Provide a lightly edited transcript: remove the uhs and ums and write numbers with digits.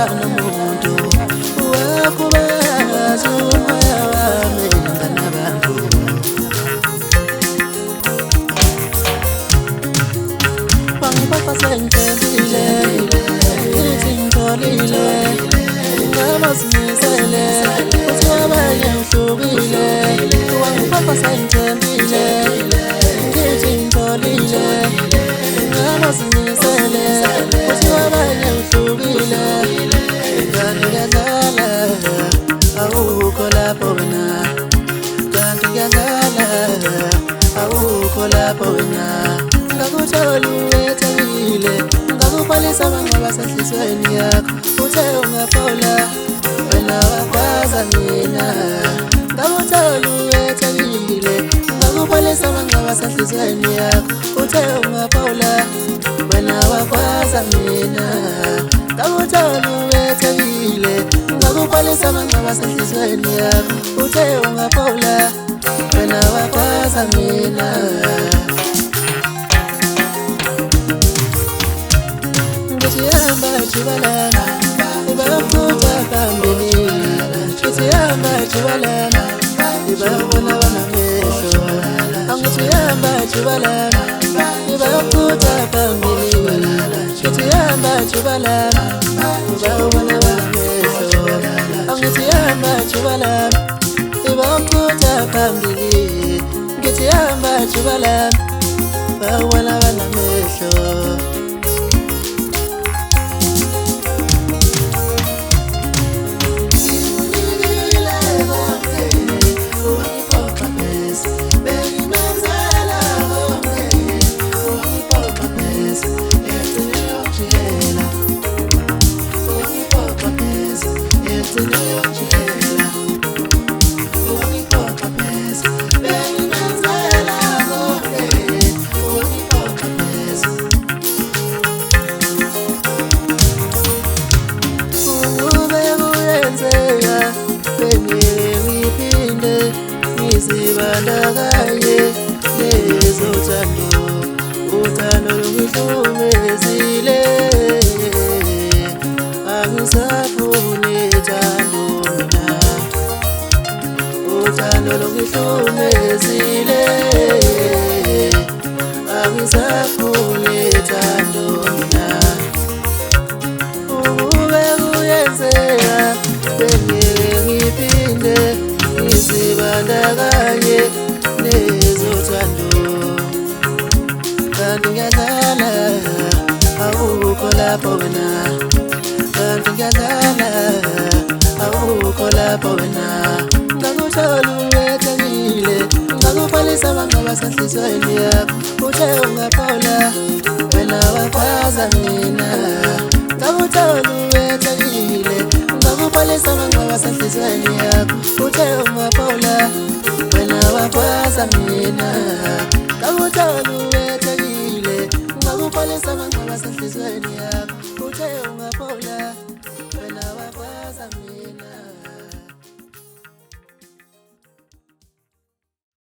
nomuntu wakubaza umoya wami nganabantu wangipapa sengitshembile ngithi ngitholile ngamazimisele uthi wabanye uhlukile wangipapa sengitshembile ngithi ngitholile ngamazimisele uthi wabanye uhlukile kanti ngiyadlala awukho lapho wena kanti ngiyadlala awukho lapho wena ngakuthola uwethekile ngakubhalisa amangcwaba asenhlizweni yakho uthe ungaphola wena wakwaza mina ngakuthola uwethekile ngakubhalisa amangcwaba asenhlizweni yakho uthe ungaphola wena wakwaza mina ngakuthola uwethekile ngakubhalisa amangcwaba asenhlizweni yakho uthe ungaphola wena wakwaza mina Chiyamba chibalana, ibafuta kambini. Chiyamba chibalana, ibabona wana mesho. Angu chiyamba chibalana, ibafuta kambini. Chiyamba chibalana, ibabona wana mesho. Angu chiyamba chibalana, ibafuta kambini. Chiyamba chibalana, ibabona wana mesho. Ngizibandakanye lezothando uthando lungihlumezile angisafuni thando mina uthando lungihlumezile angisafuni thando mina ube kuyenzeka bengiphinde ngizibandakanye lezothando kanti ngiyadlala awukho lapho wena kanti ngiyadlala awukho lapho wena ngakuthola uwethekile ngakubhalisa amangcwaba asenhlizweni yakho uthe ungaphola wena wakwaza mina ngakuthola uwethekile ngakubhalisa amangcwaba asenhlizweni yakho uthe ungaphola wena wakwaza mina